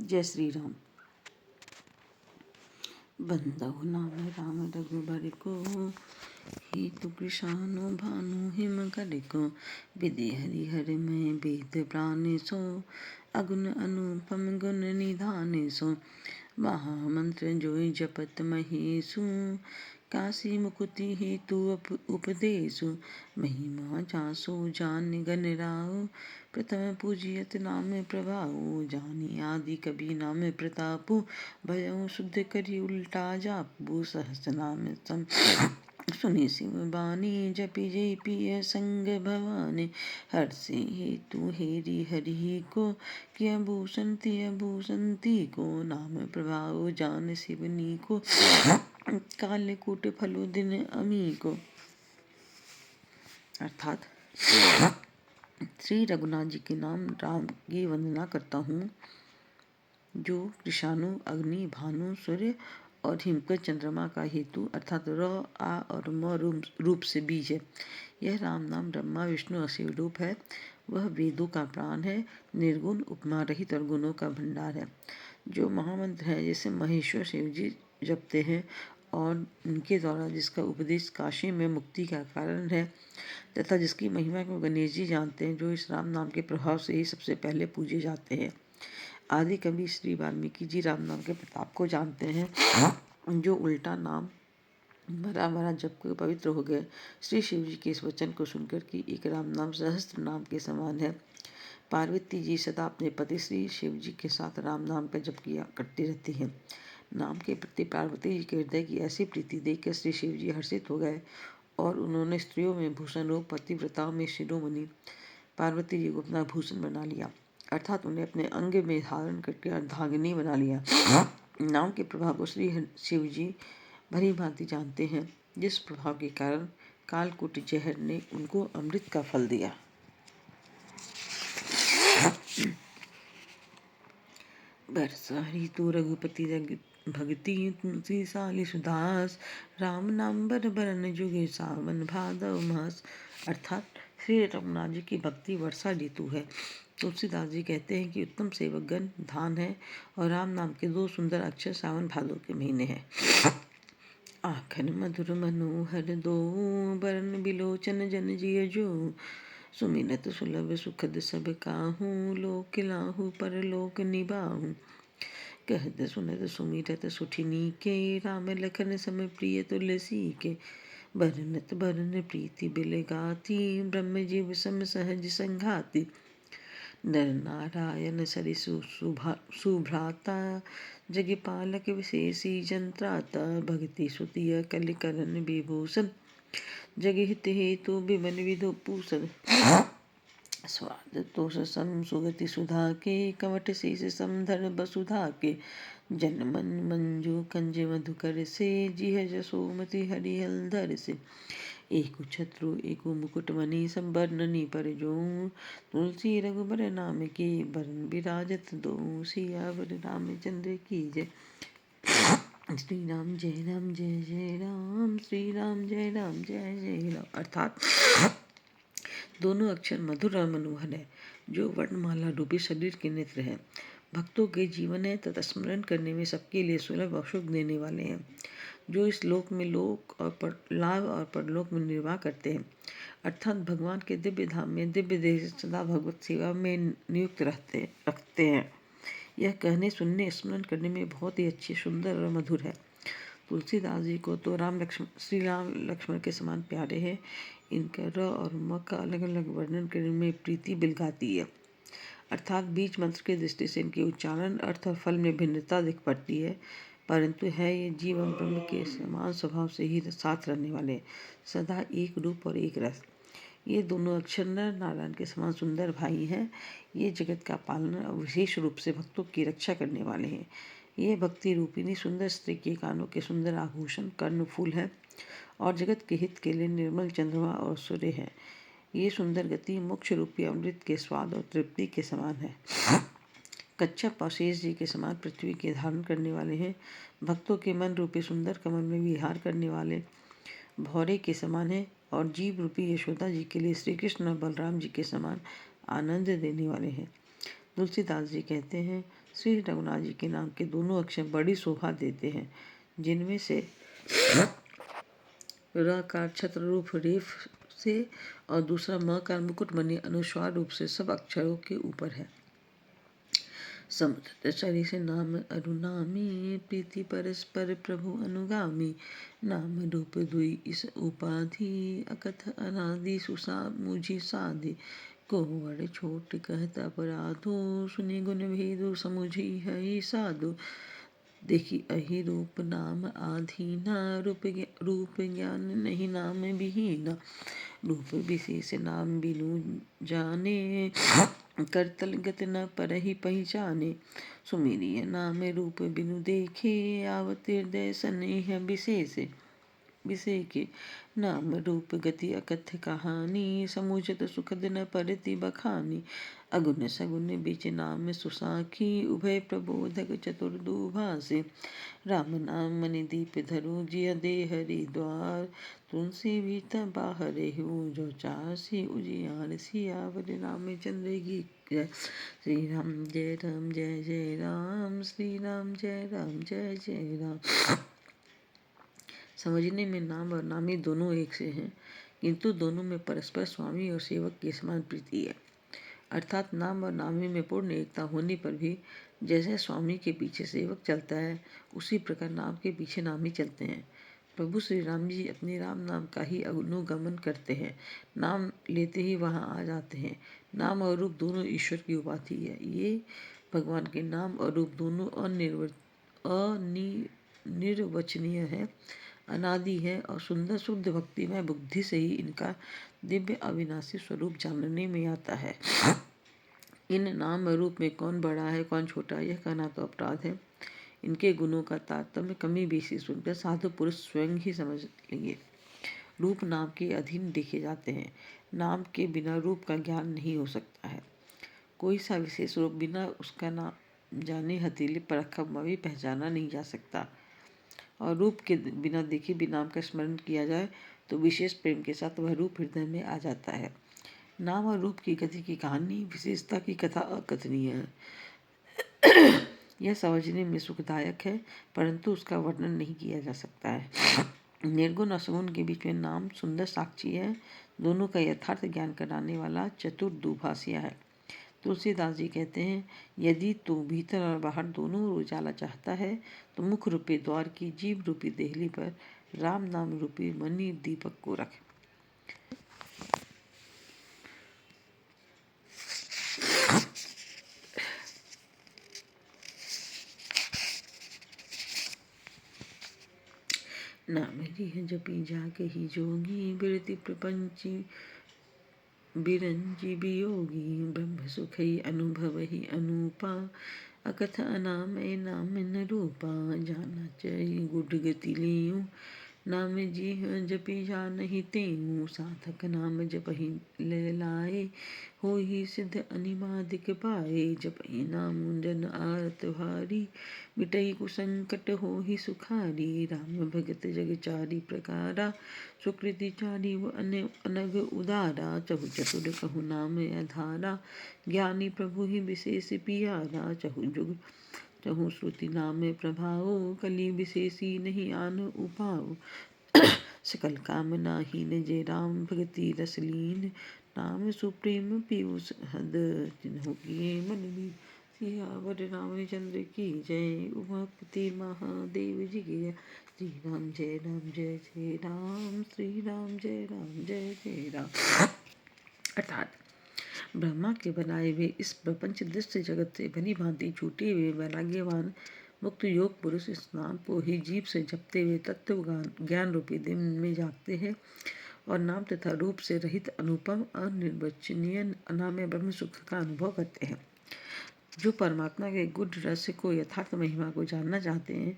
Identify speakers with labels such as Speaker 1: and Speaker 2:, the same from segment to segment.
Speaker 1: जय श्री राम। बंदहु नाम राम रघुबर को, हितु कृषानु भानु हिम कर को। विधि हरिहर में वेद प्राण सो, अगुण अनुपम गुण निधान सो। महामंत्र जोई जपत महेशु, काशी मुकुति हेतु उपदेशु। महिमा जासु जान गण राउ, प्रथम पूजियत नाम प्रभाऊ। जानी आदि कबि नाम प्रतापु, भयउ शुद्ध करि उल्टा जापु। सहस्र नाम सम सुनि शिव बानी, जपि जय पिय संग भवानी। हर्षि हेतु हेरि हरि को, किया भूषण तिय भूषंती को। नाम प्रभाव जान शिवनी को, काल कूट फलो दिन अमी को। अर्थात श्री रघुनाथ जी के नाम राम की वंदना करता हूँ, जो कृषाणु अग्नि भानु सूर्य और हिमकर चंद्रमा का हेतु अर्थात र आ और म रूप से बीज है। यह राम नाम ब्रह्मा विष्णु और शिव रूप है। वह वेदों का प्राण है, निर्गुण उपमा रहित और गुणों का भंडार है। जो महामंत्र है जिसे महेश्वर शिव जी जपते हैं और उनके द्वारा जिसका उपदेश काशी में मुक्ति का कारण है, तथा जिसकी महिमा को गणेश जी जानते हैं, जो इस राम नाम के प्रभाव से ही सबसे पहले पूजे जाते हैं। आदि कवि श्री वाल्मीकि जी राम नाम के प्रताप को जानते हैं, जो उल्टा नाम मरा मरा जप के पवित्र हो गए। श्री शिव जी के इस वचन को सुनकर कि एक राम नाम सहस्त्र नाम के समान है। पार्वती जी सदा अपने पति श्री शिव जी के साथ राम नाम का जप किया करती रहती हैं। नाम के प्रति पार्वती जी के हृदय की ऐसी प्रीति देखकर श्री शिव जी हर्षित हो गए और उन्होंने स्त्रियों में भूषण रूप पतिव्रताओं में शिरोमणि पार्वती जी को अपना भूषण बना लिया, अर्थात उन्हें अपने अंग में धारण करके अर्धांगिनी बना लिया। नाम के प्रभाव को श्री शिव जी भली भांति जानते हैं, जिस प्रभाव के कारण कालकूट जहर ने उनको अमृत का फल दिया। बरसा ऋतु रघुपति भगति तुलसी साली सुदास, राम नाम बर बरन जुगे सावन भादव मास। अर्थात श्री रघुनाथ जी की भक्ति वर्षा ऋतु है। तुलसीदास जी कहते हैं कि उत्तम सेवकगण धान है और राम नाम के दो सुंदर अक्षर सावन भादव के महीने हैं। आखन मधुर मनोहर दो, बरन बिलोचन जन जिय जो। सुमिरत सुलभ सुखद सब काहू, लोक लाहू परलोक निबाहू। कहत सुनत सुमिरत सुठिनी के, राम लखन सम प्रिय तुलसी के। बरनत बरन प्रीति बिल गाती, ब्रह्म जीव सम सहज संघाती। नर नारायण सरिसु सुभ्राता, जग पालक विशेषी जंत्राता। भक्ति सुतिय कलिकरण विभूषण, जग हित हेतु विमन विधु पूषण। स्वाद तोष सम सुगति सुधा के, कवट शेष समधर वसुधा के। जन मन मंजू कंज मधुकर से, जिह जसोमति हरिहलधर से। एको छत्रु एको मुकुट मणि, सब बरननी पर जो। तुलसी रघुबर नाम के, बरन विराजत दो। सियावर रामचंद्र की जय। श्री राम जय राम जय जय राम, श्री राम जय राम जय जय राम। अर्थात दोनों अक्षर मधुर और मनोहर है, जो वर्णमाला रूपी शरीर के नेत्र है, भक्तों के जीवन है तथा स्मरण करने में सबके लिए सुलभ और सुख देने वाले हैं, जो इस लोक में लोक और लाभ और परलोक में निर्वाह करते हैं। अर्थात भगवान के दिव्य धाम में दिव्य देह से सदा भगवत सेवा में नियुक्त रखते हैं। यह कहने सुनने स्मरण करने में बहुत ही अच्छे सुंदर और मधुर है। तुलसीदास जी को तो श्री राम लक्ष्मण के समान प्यारे हैं। इनका र और म का अलग अलग वर्णन करने में प्रीति बिलगाती है। अर्थात बीज मंत्र की दृष्टि से इनके उच्चारण अर्थ और फल में भिन्नता दिख पड़ती है, परंतु है ये जीव और ब्रह्म के समान स्वभाव से ही साथ रहने वाले, सदा एक रूप और एक रस। ये दोनों अक्षर नर नारायण के समान सुंदर भाई हैं। ये जगत का पालन और विशेष रूप से भक्तों की रक्षा करने वाले हैं। ये भक्ति रूपिणी सुंदर स्त्री के कानों के सुंदर आभूषण कर्ण फूल है और जगत के हित के लिए निर्मल चंद्रमा और सूर्य है। ये सुंदर गति मोक्ष रूपी अमृत के स्वाद और तृप्ति के समान है। कच्छप और शेष जी के समान पृथ्वी के धारण करने वाले हैं। भक्तों के मन रूपी सुंदर कमल में विहार करने वाले भौरे के समान है और जीव रूपी यशोदा जी के लिए श्री कृष्ण और बलराम जी के समान आनंद देने वाले हैं। तुलसीदास जी कहते हैं, श्री रघुनाथ जी के नाम के दोनों अक्षर बड़ी शोभा देते हैं, जिनमें से रकार छत्र रूप रेफ से और दूसरा मकार मुकुट मणि अनुस्वार रूप से सब अक्षरों के ऊपर है। समुद्र चरी से नाम अरुनामी, प्रीति परस्पर प्रभु अनुगामी। नाम रूप दुई इस उपाधि, अकथ अनादि सुसा मुझी साधि। को बड़े छोट कहत अपराधो, सुनि गुण भेदु समुझी है साधु। देखी अहि रूप नाम आधीना, रूप ज्ञान नहीं नाम विहीना। रूप विशेष नाम बिनु जाने, करतल गत न परहि पहचाने। सुमिरिय नाम रूप बिनु देखे, आवत हृदय स्नेह विषेके। नाम रूप गति अकथ्य कहानी, समुझत सुखद न परति बखानी। अगुन सगुन बीच नाम सुसाखी, उभय प्रबोधक चतुर दुभाषी। राम नाम मनि दीप धरु जिय दे हरि द्वार, तुलसी भीतर बाहरे हूँ जो चासी उजियार। सियावर रामचंद्र की जय। श्री राम जय राम जय जय राम, श्री राम जय राम जय जय राम। समझने में नाम और नामी दोनों एक से हैं, किंतु दोनों में परस्पर स्वामी और सेवक की समान प्रीति है। अर्थात नाम और नामी में पूर्ण एकता होने पर भी जैसे स्वामी के पीछे सेवक चलता है, उसी प्रकार नाम के पीछे नामी चलते हैं। प्रभु श्री राम जी अपने राम नाम का ही अनुगमन करते हैं, नाम लेते ही वहाँ आ जाते हैं। नाम और रूप दोनों ईश्वर की उपाधि है। ये भगवान के नाम और रूप दोनों अनिर्वचनीय है, अनादि है और सुंदर शुद्ध भक्तिमय बुद्धि से ही इनका दिव्य अविनाशी स्वरूप जानने में आता है। इन नाम और रूप में कौन बड़ा है कौन छोटा है, यह कहना तो अपराध है। इनके गुणों का तारतम्य कमी बेसी सुनकर साधु पुरुष स्वयं ही समझ लेंगे। रूप नाम के अधीन देखे जाते हैं। नाम के बिना रूप का ज्ञान नहीं हो सकता है। कोई सा विशेष रूप बिना उसका नाम जाने हथेली पर रखा हुआ भी पहचाना नहीं जा सकता। और रूप के बिना देखे भी नाम का स्मरण किया जाए तो विशेष प्रेम के साथ वह रूप हृदय में आ जाता है। नाम और रूप की गति की कहानी, विशेषता की कथा अकथनीय है। यह समझने में सुखदायक है, परंतु उसका वर्णन नहीं किया जा सकता है। निर्गुण और सगुण के बीच में नाम सुंदर साक्षी है, दोनों का यथार्थ ज्ञान कराने वाला चतुर दुभाषिया है। तुलसीदास जी कहते हैं, यदि तू भीतर और बाहर दोनों उजाला चाहता है तो मुख रूपी द्वार की जीव रूपी देहली पर राम नाम रूपी मणि दीपक को रख। नाम रिह जपी जाके ही जोगी, बिरति प्रपंची बिरंजी वियोगी। ब्रह्म सुख ही अनुभव ही अनूपा, अकथ अनामय नाम न रूपा। जाना चाहिए गुड गति लियूं, नाम जी जपी जान ही तेऊं। साधक नाम जपहि लाए, हो ही सिद्ध अनिमादिक पाए। जपहि नाम जन आरत भारी, मिटई कुसंकट हो ही सुखारी। राम भगत जग चारि प्रकारा, सुकृति चारि व अनग उदारा। चहु चतुर कहु नाम अधारा, ज्ञानी प्रभु ही विशेष पियारा। चहु जुग चहु श्रुति नाम प्रभाओ, कली विशेषी नहीं आन उपाओ। सकल कामना हीन जय राम भगति रस लीन, नाम सुप्रेम पीयूष हद जिन्हों किए मन मीन। सियावर रामचंद्र की जय, उमापति महादेव जी की जय। श्री राम जय राम जय जय राम, श्री राम जय राम जय जय राम। अर्थात ब्रह्मा के बनाए हुए इस प्रपंच दृश्य जगत से भली भांति छूटे हुए वैराग्यवान मुक्त योग पुरुष इस नाम को ही जीव से जपते हुए तत्व ज्ञान रूपी दिन में जागते हैं और नाम तथा रूप से रहित अनुपम अनिर्वचनीय अनामय ब्रह्म सुख का अनुभव करते हैं। जो परमात्मा के गुड रहस्य को यथार्थ महिमा को जानना चाहते हैं,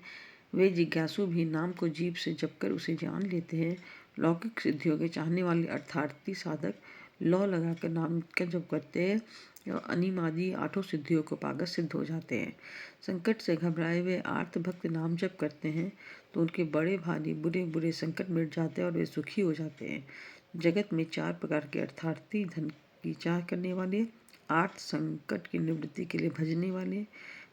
Speaker 1: वे जिज्ञासु भी नाम को जीव से जपकर उसे जान लेते हैं। लौकिक सिद्धियों के चाहने वाले अर्थार्थी साधक लौ लगाकर नाम का जप करते हैं और अनिमादी आठों सिद्धियों को पाकर सिद्ध हो जाते हैं। संकट से घबराए हुए आर्त भक्त नाम जप करते हैं तो उनके बड़े भारी बुरे बुरे संकट मिट जाते हैं और वे सुखी हो जाते हैं। जगत में चार प्रकार के अर्थार्थी, धन की चाह करने वाले, 8 संकट की निवृत्ति के लिए भजने वाले,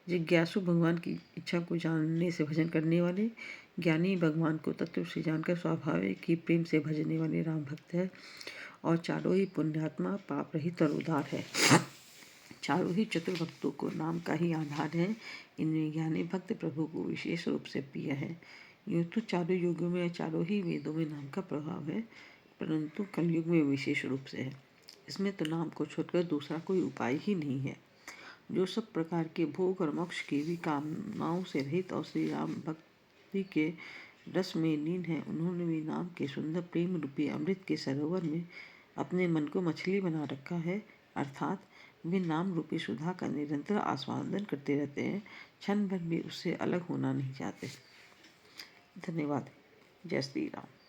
Speaker 1: जिज्ञासु भगवान की इच्छा को जानने से भजन करने वाले, ज्ञानी भगवान को तत्व से जानकर स्वाभाविक ही प्रेम से भजने वाले राम भक्त है। और चारों ही पुण्यात्मा, पाप रहित और उदार है। चारों ही चतुर भक्तों को नाम का ही आधार है। इनमें ज्ञानी भक्त प्रभु को विशेष रूप से प्रिय है। यूँ तो चारों युगों में, चारों ही वेदों में नाम का प्रभाव है, परंतु कलयुग में विशेष रूप से है। इसमें तो नाम को छोड़कर दूसरा कोई उपाय ही नहीं है। जो सब प्रकार के भोग और मोक्ष की भी कामनाओं से रहित और श्री राम भक्ति के रस में लीन है, उन्होंने भी नाम के सुंदर प्रेम रूपी अमृत के सरोवर में अपने मन को मछली बना रखा है। अर्थात वे नाम रूपी सुधा का निरंतर आस्वादन करते रहते हैं, क्षण भर भी उससे अलग होना नहीं चाहते। धन्यवाद। जय श्री राम।